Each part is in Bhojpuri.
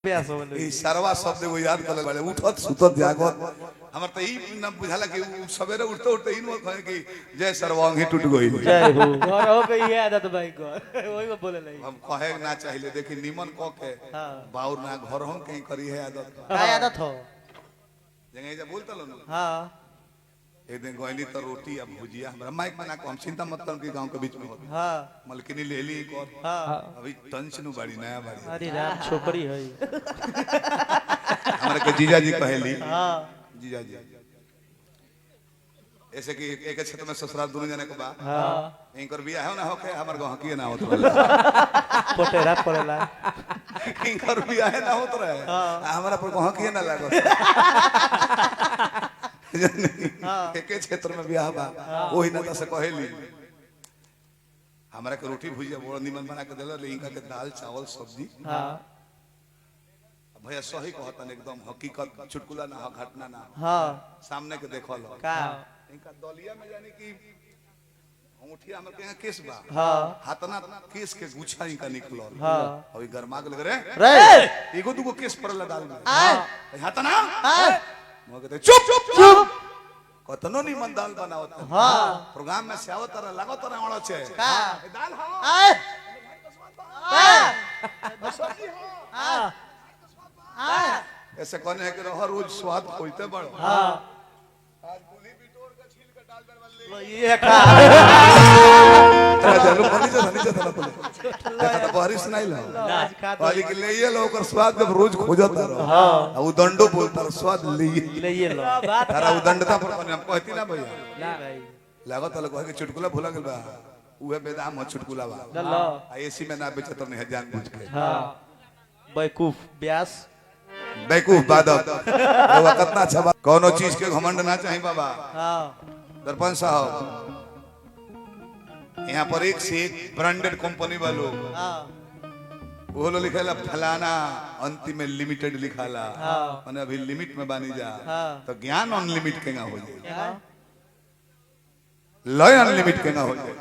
ई सरवा शब्द वो याद कर वाले उठत सुतत जागत हमर त ई न बुझाला कि सवेरे उठते उठते ई न कहे कि जय सर्वांगी टूट गई जय हो घर हो पे ये आदत भाई घर वही में बोले नहीं हम कहे ना चाहिए देखी निमन क के हां बाउर ना घर हम कहीं करी है आदत का आदत हो जंगे जे बोलता लो ना हां एक दिन गोइली तो रोटी अब भुजिया हमरा माइक में ना को हम चिंता मत करो कि गांव के बीच में हो हां मलकिनी ले ली को हां अभी टेंशन बड़ी नया बड़ी अरे राम छोकरी है हमरा के जीजा जी कहली हां जीजा जी ऐसे कि एक क्षेत्र में ससुराल दोनों जने के बा हां इनकर बियाह है ना होके हमर गांव की ना होत पोटेरा पड़ेला इनकर बियाह ना होत रहे हमरा पर गांव की ना लागो एक क्षेत्र में बियाह बा ओही ना से कहली हमरा के रोटी भुजिया बड़ा निमन बना के देला लेकिन के दाल चावल सब्जी हां भैया सही कहतन एकदम हकीकत चुटकुला ना घटना ना हां सामने के देखल का इनका दलिया में जानी कि अंगूठिया हमर के केस बा हां हाथना केस के गुच्छा इनका निकलल हां अभी गरमा के लग रे रे एगो दुगो केस पड़ल दाल में हां हाथना म कहते चुप चुप चुप कतनो निमन दाल बनावत हां प्रोग्राम में से आवत रह लागत रह वाला छे का दाल हां सब्जी हां ऐसे कहने है कि हर रोज स्वाद खोजते बड़ हां आज गुली बिटोर के छील के डाल दे वाले ये का चलो फर्नीचर था तो बारिश नहीं ला आज खा वाली के लिए लो कर स्वाद जब रोज खोजत रहो हां अब दंडो बोलता स्वाद लिए ले ये लो बात तारा उदंडता पर हम कहती ना भैया ना भाई लागत अलग है कि चुटकुला भूला गेल बा उहे बेदाम हो चुटकुला बा लो एसी में ना बेचत नहीं जान बुझ के हां बेवकूफ ब्यास बेवकूफ बादक वो कितना अच्छा बात कोनो चीज के घमंड ना चाहिए बाबा हां दर्पण साहब यहाँ पर एक से एक ब्रांडेड कंपनी वालों हां वो लो लिखेला फलाना अंतिम में लिमिटेड लिखाला हां माने अभी लिमिट में बानी जा हां तो ज्ञान अनलिमिट केगा हो जाए हां लय अनलिमिट केगा हो जाए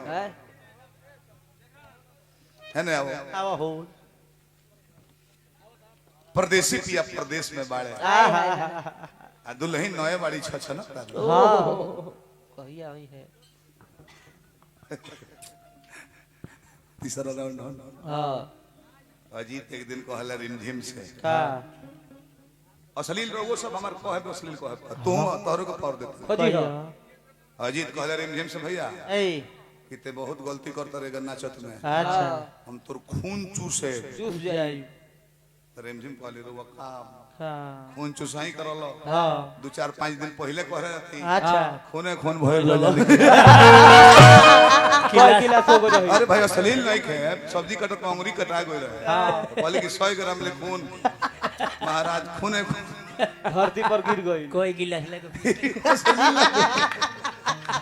है ना वो आवा हो परदेसी पिया प्रदेश में बाड़े आ दुल्हन नए बाड़ी छ ना हां कहिया हुई है तीसरा राउंड हां अजीत एक दिन कहला रिमझिम से का अश्लील रोगो सब हमार कहे अश्लील कहे तू तोरो के पार देते खोजी हो अजीत कहला रिमझिम से भैया ए किते बहुत गलती करता रे नाचत में अच्छा हम तोर खून चूसे चूस जाई रिमझिम कहले रो काम हां खून चूसाई करलो हां 2-4-5 दिन पहले कह रहे थी अच्छा खूने खून भइल किला सो गो रही अरे भाई अश्लील नहीं खे सब्जी कटत में अंगुरी कटा गई रहे हां कहले कि 100 ग्राम ले खून महाराज खूने धरती पर गिर गई कोई गिलास ले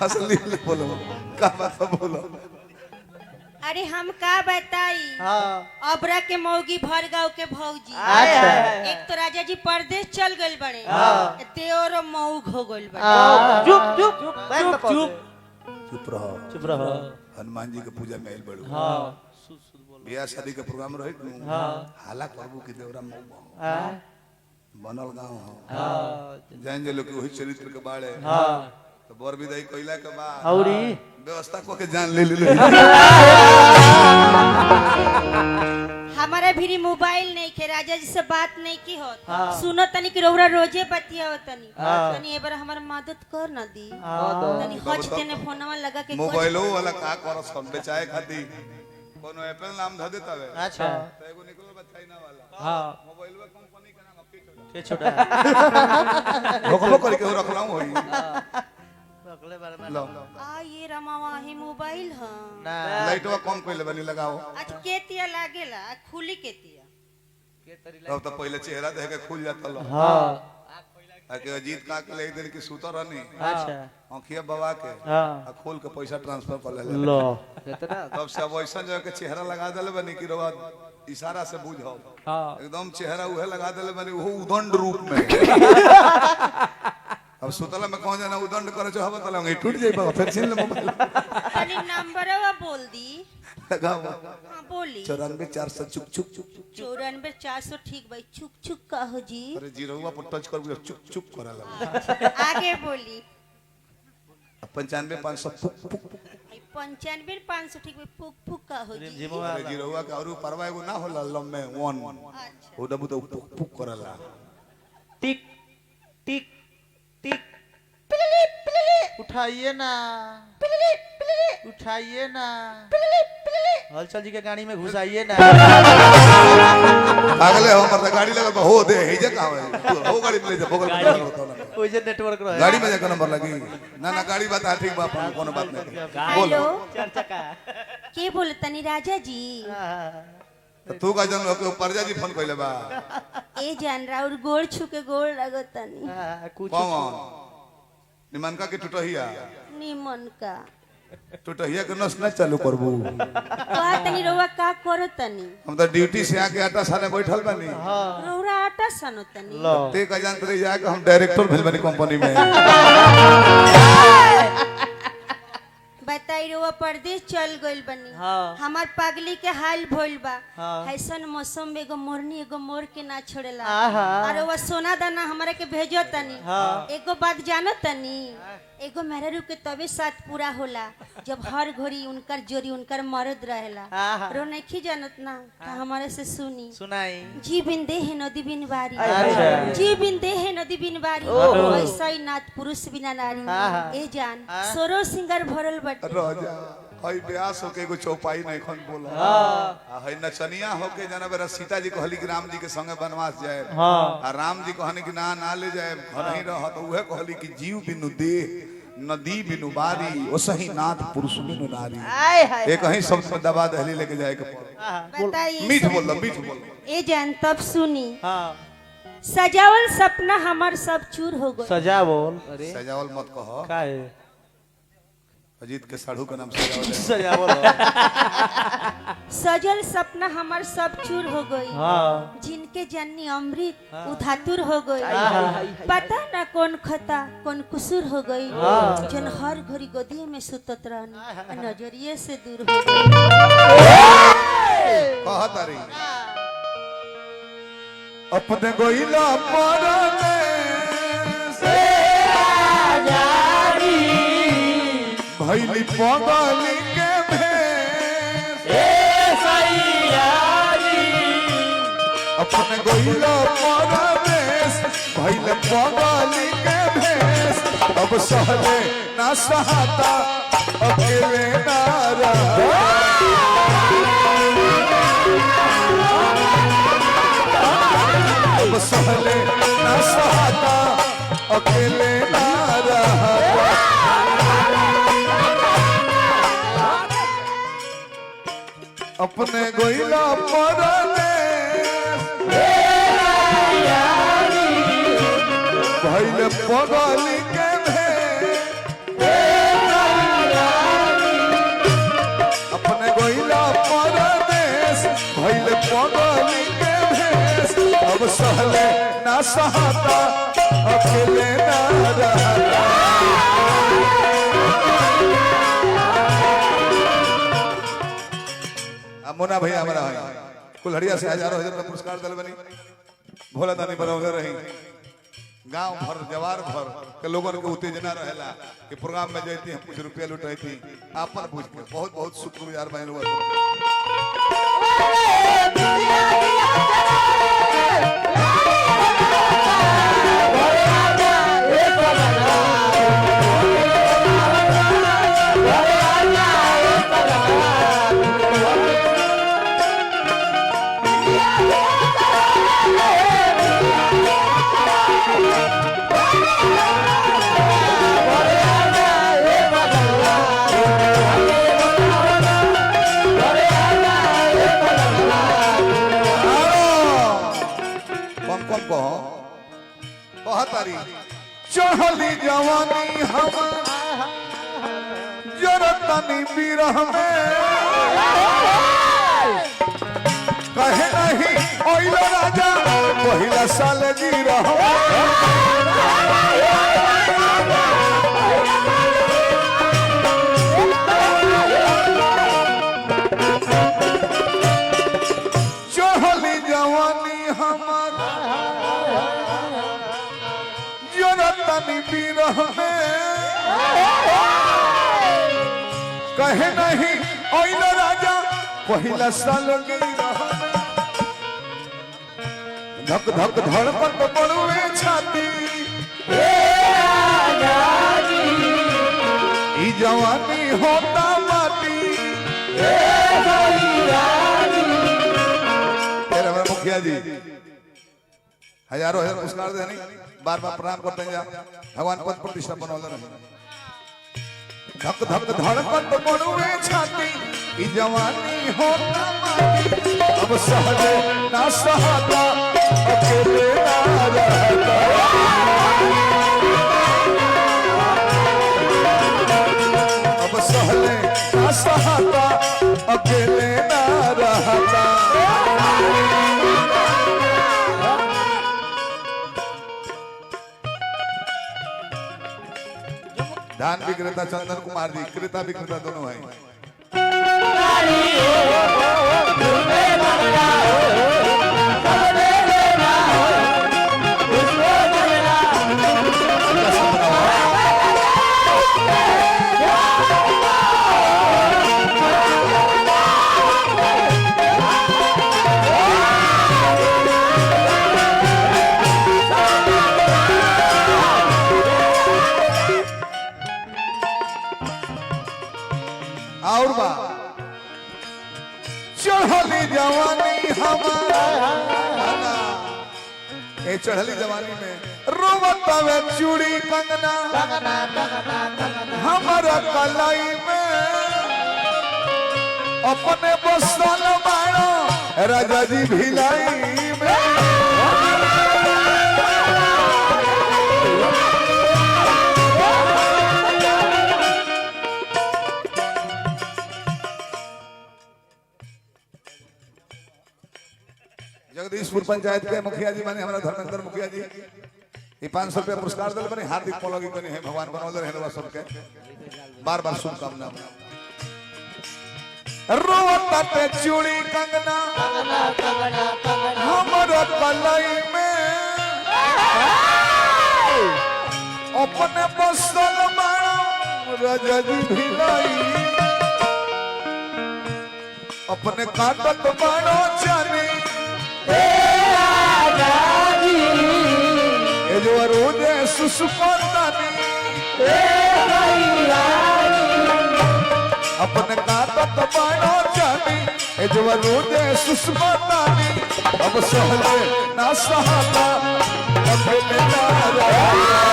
अश्लील बोलो का बात बोलो अरे हम का बताई हां अबरा के मौगी भर गांव के भौजी अच्छा एक तो राजा जी परदेश चल गइल बड़े देवर मौग हो गइल बड़े चुप चुप चुप चुप चुप रहो चुप रहो हनुमान जी के पूजा में आइल बड़ू हां बियाह शादी के प्रोग्राम रहे हां हाला करबू कि देवरा मौग हां बनल गांव हो हां जान जे लोग वही चरित्र के बाड़े हां तो बर विदाई कइला के बाद औरी व्यवस्था को के जान ले ले हमारा भी मोबाइल नहीं के राजा जी से बात नहीं की होत हाँ। सुनो तनी कि रौरा रोजे बतिया तनी हाँ। तनी एबार हमर मदद कर ना दी हां तनी हज तेने फोनवा लगा के मोबाइलो वाला का कर सब बेचाए खाती कोनो एप्पल नाम ध देता है अच्छा तो एगो निकल बा चाइना वाला हां मोबाइलवा कंपनी के नाम के छोटा रोकबो करके रखलाऊ होई अगले बार में लो आ ये रमावा ही मोबाइल हां ना लाइटवा कम कइले बनी लगाओ आज केतिया लागेला खुली केतिया के तरी तब तो पहले चेहरा देख के खुल जाता लो हां आके अजीत का के ले दिन की सूतर रहनी अच्छा आंखिया बवा के हां आ खोल के पैसा ट्रांसफर कर ले लो कितना तब से अब ऐसा जो के चेहरा लगा देले बनी कि रवा इशारा से बुझाओ हां एकदम चेहरा उहे लगा देले बनी वो उदंड रूप में अब सुतला में कौन जाना उदंड करे जो हवा तला टूट जाई बाबा फिर छीन ले मोबाइल तनी नंबरवा बोल दी। लगाओ हाँ बोली। 94 400 चुक चुक चुक 94 400 ठीक भाई छुक छुक कहो जी। अरे जीरोवा पर टच कर चुक चुक करला आगे बोली। 95 500 पुक पुक 95 500 ठीक भाई पुक पुक कहो जी। अरे जीरोवा का और परवा एगो ना होला लम्बे 1 अच्छा ओ दबु तो पुक पुक करला टिक टिक टिक उठाइए ना उठाइए ना हलचल जी के गाड़ी में घुसाइए ना। अगले हो मरता गाड़ी लगा हो दे हे जे का हो गाड़ी में ले जा बगल में ओइ जे नेटवर्क रहे गाड़ी में जाकर नंबर लगी ना ना गाड़ी बात ठीक बात कोनो बात नहीं बोल हेलो चार चक्का के बोल तनी राजा जी। तू का जन के परजा जी फोन कइले बा ए जान राउर गोड़ छुके गोड़ लगो तनी। कुछ कौन निमन का के टुटहिया निमन का टुटहिया के नस न चालू करबू कहा तनी रउआ का करो तनी। हम तो ड्यूटी से आके आटा साने बैठल बानी रउरा आटा सनो तनी। लो ते का जानत रही जाके हम डायरेक्टर भेल बानी कंपनी में बताई रउआ परदेश चल गइल बनी। हाँ। हमार पगली के हाल भइल बा। हाँ। ऐसन मौसम में एगो मोरनी एगो मोर के ना छोड़ेला। आहा। और वो सोना दाना हमारे के भेजो तनी। हाँ। एगो बात जानो तनी एगो मेहरारू के तबे साथ पूरा होला जब हर घड़ी उनकर जोड़ी उनकर मर्द रहेला। आहा। रो नहीं जानत ना का हमारे से सुनी सुनाई जी बिन देह नदी बिन बारी अच्छा। जी बिन देह नदी बिन बारी ओहो। ऐसा ही नाथ पुरुष बिना नारी आहा। ए जान सोरो सिंगर भरल बट राजा हई ब्यास होके एगो चौपाई नहीं खन बोला आ हई नचनिया होके जना बेरा सीता जी कहली कि राम जी के संगे वनवास जाए हाँ। आ राम जी कहनी कि ना ना ले जाए घर ही रह तो उहे कहली कि जीव बिनु देह नदी बिनु बारी ओसही नाथ पुरुष बिनु नारी आय हाय एक ही सब में दबा दहली लेके जाए के पड़े बताइए मीठ बोल ए जान तब सुनी हाँ सजावल सपना हमार सब चूर हो गए। सजा बोल अरे सजावल मत कहो का है अजीत के साढ़ू का नाम सजावल है सजा बोल सजल सपना हमार सब चूर हो गई। हाँ जिनके जन्नी अमृत उधातुर हो गई। हाँ। पता ना कौन खता कौन कुसूर हो गई। हाँ। जन हर घड़ी गोदिए में सुतत रहनी नजरिए से दूर हो गई। कहा तारी अपने गोइला परदेस भैली पगली के भेस अपने गोइला परदेस भैली पगली के भेस अब सहले ना सहाता अकेले ना रहा अब सहले ना सहाता अकेले ना रहा अपने गोइला परदेस भइले पगली के अपने गोइला परदेस भइले पगली के भेस अब सहले ना सहाता अकेले ना रहा मोना भैया हमारा है कुल्हड़िया से हजारों हजार का पुरस्कार दल बनी भोला दानी बनौले रही गांव भर जवार भर के लोगों के उत्तेजना रहेला कि प्रोग्राम में जाती हम कुछ रुपया लुटाई थी आपन पूछ के बहुत बहुत शुक्रगुजार बहन लोग चढ़ली जवानी हम जरतनी बिरह में कहे नहीं ओइला राजा पहिला साल जी रहो बानी बिरह में कहे नहीं ओइल राजा पहिला साल गिरह में धक धक धड़कन बड़ुए छाती ई जवानी होता माटी हमारा मुखिया जी हजारों हजार पुरस्कार दे नहीं बार बार प्रणाम करते हैं भगवान पद प्रतिष्ठा बनौले रहे धक धक धड़कन बड़ुए छाती ई जवानी होता माटी अब सहले ना सहाता अकेले ना रहता अब सहले ना सहाता अकेले ना रहता धान विक्रेता चंदन कुमार जी क्रेता विक्रेता दोनों भाई और बा चढ़ली जवानी हमारा ए चढ़ली जवानी में रोवता वे चूड़ी कंगना हमारा कलाई में अपने बसल बाणो राजा जी भिलाई में जगदीशपुर पंचायत के मुखिया जी माने हमारा धर्मेंद्र मुखिया जी ये 500 रुपया पुरस्कार दिल बने हार्दिक पौलगी बने है भगवान बनौले रहने सबके बार बार शुभकामना रोवता पे चूड़ी कंगना हमारा कलाई में अपने बसल बाणो राजा जी भिलाई अपने काटत बाणो जानी ए जो रोजे सुसुपतानी अपने काटत बाणो जानी ए जो रोजे सुसुपतानी अब सहले ना सहाता अकेले ना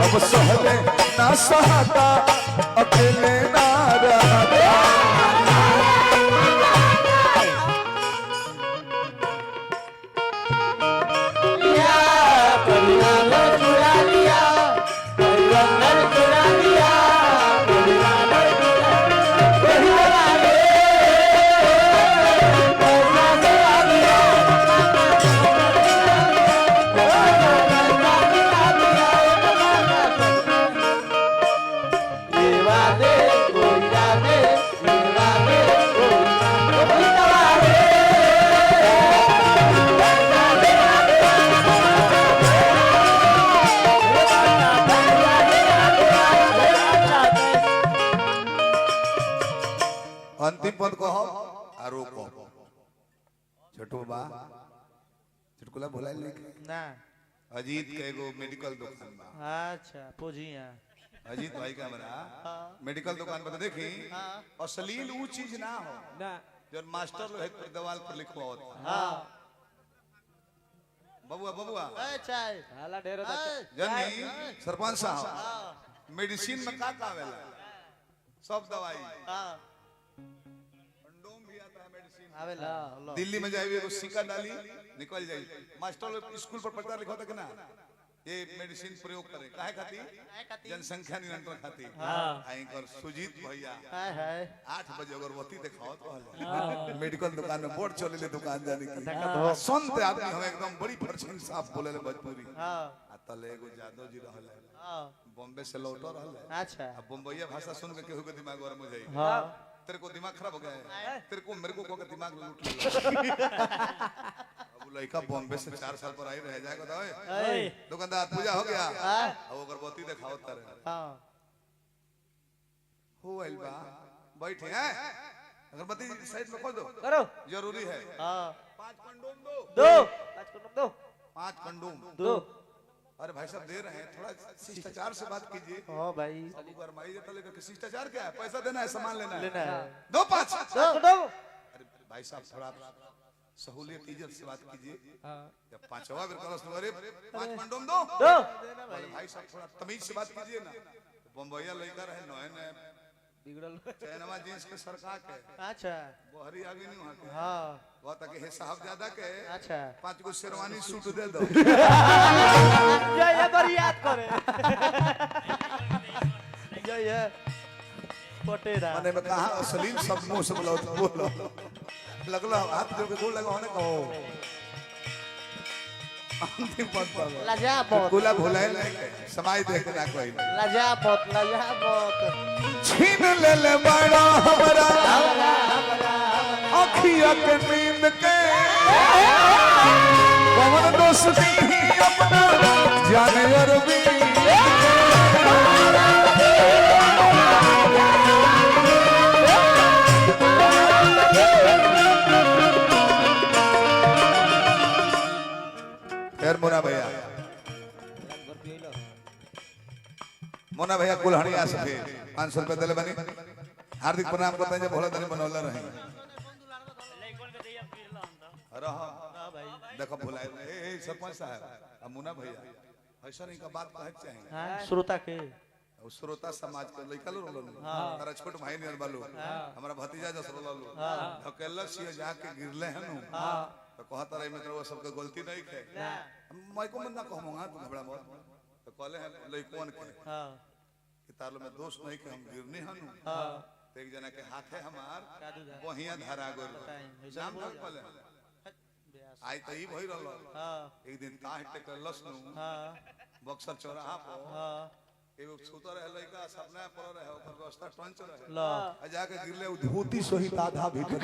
अब सहले ना सहाता अकेले ना रहता अंतिम पद कहो आरो को छोटू बा चुटकुला भुलाइल ना अजीत के एगो मेडिकल दुकान बा अच्छा पूजिया अजीत भाई का हमारा मेडिकल दुकान पर देखी अश्लील वो चीज ना हो ना जो मास्टर लोग एक दीवार पर लिखवा होता हां बबुआ बबुआ ए चाय हाला ढेर जनी सरपंच साहब मेडिसिन में का आवेला सब दवाई हां कंडोम भी आता है मेडिसिन आवेला दिल्ली में जाइए एगो सिक्का डाली निकल जाई मास्टर लोग स्कूल पर पढ़ता लिखा था कि ना ये मेडिसिन प्रयोग करे काहे खातिर जनसंख्या नियंत्रण खातिर आई कर सुजीत भैया हाय हाय 8 बजे अगरबत्ती दिखाओ तो मेडिकल दुकान में बोर्ड चले ले दुकान जाने की संत आदमी हम एकदम बड़ी परछन साफ बोले ले भोजपुरी हां आ तले एगो यादव जी रहले हां बॉम्बे से लौट रहले अच्छा अब बम्बईया भाषा सुन के केहू के दिमाग गरम हो जाई हां तेरे को दिमाग खराब हो गया है तेरे को मेरे को दिमाग लूट लिया अब लड़का बॉम्बे से 4 साल पर आई रह जाएगा तो ए दुकानदार पूजा हो गया हां अब अगरबत्ती दिखाओ तारे हां हो आइल बा बैठे हैं अगरबत्ती साइड में खोल दो करो जरूरी है हां 5 कंडोम दो दो आज को दो 5 कंडोम दो अरे भाई साहब दे रहे हैं थोड़ा शिष्टाचार से बात कीजिए हां भाई अब गरमाई जाता लेकर शिष्टाचार क्या है पैसा देना है सामान लेना है लेना है दो 5 दो दो अरे भाई साहब थोड़ा सहूलियत इज्जत से बात कीजिए हां या 5वां बिर करस अरे 5 कंडोम दो दो बोले भाई साहब थोड़ा तमीज से बात कीजिए ना बम्बईया लड़का रहे नए नए बिगड़ल चैनवा जींस के सरका के अच्छा बहरी आगे नहीं वहां के हां वो तक हे साहब ज्यादा के अच्छा 5 गो शेरवानी सूट दे दो जय ये बार याद करे जय ये पटेरा माने में कहा असलीम सब मुंह से बोलो लगला हाथ जोड़ के गोल लगा होने कहो अंतिम पद पर लजा बहुत गुला भुलाइल समाज देख ना कोई लजा बहुत छीन ले ले बड़ा हमरा अखिया के नींद के कौन दोस्ती अपना जाने अरबी यार मोना भैया कुल्हड़िया से 500 रुपए दिले बनी हार्दिक प्रणाम करते हैं भोला दानी बनौला रहे देखो भुलाए ए सरपंच साहब अब मुन्ना भैया ऐसा नहीं का बात कहे चाहिए हां श्रोता के श्रोता समाज के लइका लो तारा छोट भाई नियर बालू हमारा भतीजा जस रोलू अकेला सिया जाके गिरले हैं नु तो कहता रहे मित्र वो सबके गलती नहीं है मैं को मन ना कहूंगा तुम बड़ा मत तो कहले हैं लइकवन के हां कि तालो में दोष नहीं कि हम गिरने हैं नु तो एक जना के हाथ है हमार वहिया धरा गोल जाम धर पले आई तो ई भई रहलो एक दिन ताह टेकलस नु बक्सर चौराहा पर एगो छूतर है लइका सपना पर रहे ओकर व्यवस्था टंच रहे ला आ जाके गिरले धोती सहित आधा भीतर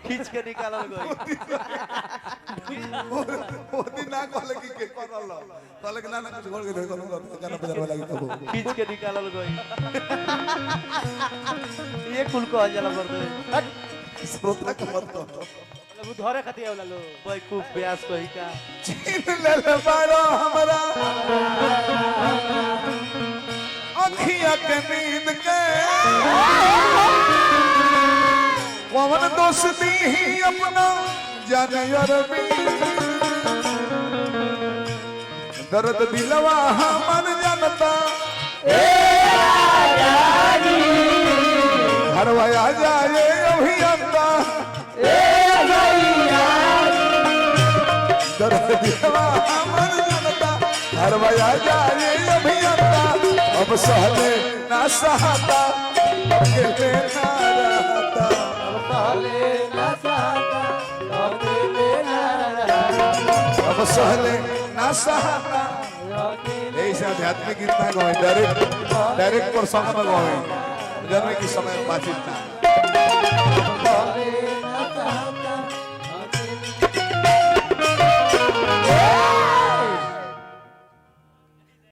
खींच के निकालल गई ओदी ना कहले कि के करल कहले कि ना ना कुछ छोड़ के देखो गाना बजावे लगी तब खींच के निकालल गई ये कुल को जला कर दे श्रोता के मत तो लघु धरे खाती आवला लो भाई खूब ब्यास कही का छीन ले ले बारो हमरा अखिया के नींद के कौन दोस्ती ही अपना जाने अरबी दर्द दिलवा हमर जानता घरवा आ जाए अभियंता दर्द दिलवा हमर जानता घरवा आ जाए अभियंता अब सहले ना सहता अकेले ना रहता अब सहले ना सहता ऐसे आध्यात्मिक गीत ना गावे डायरेक्ट प्रसंग में गावे जन्म की समय बातचीत ना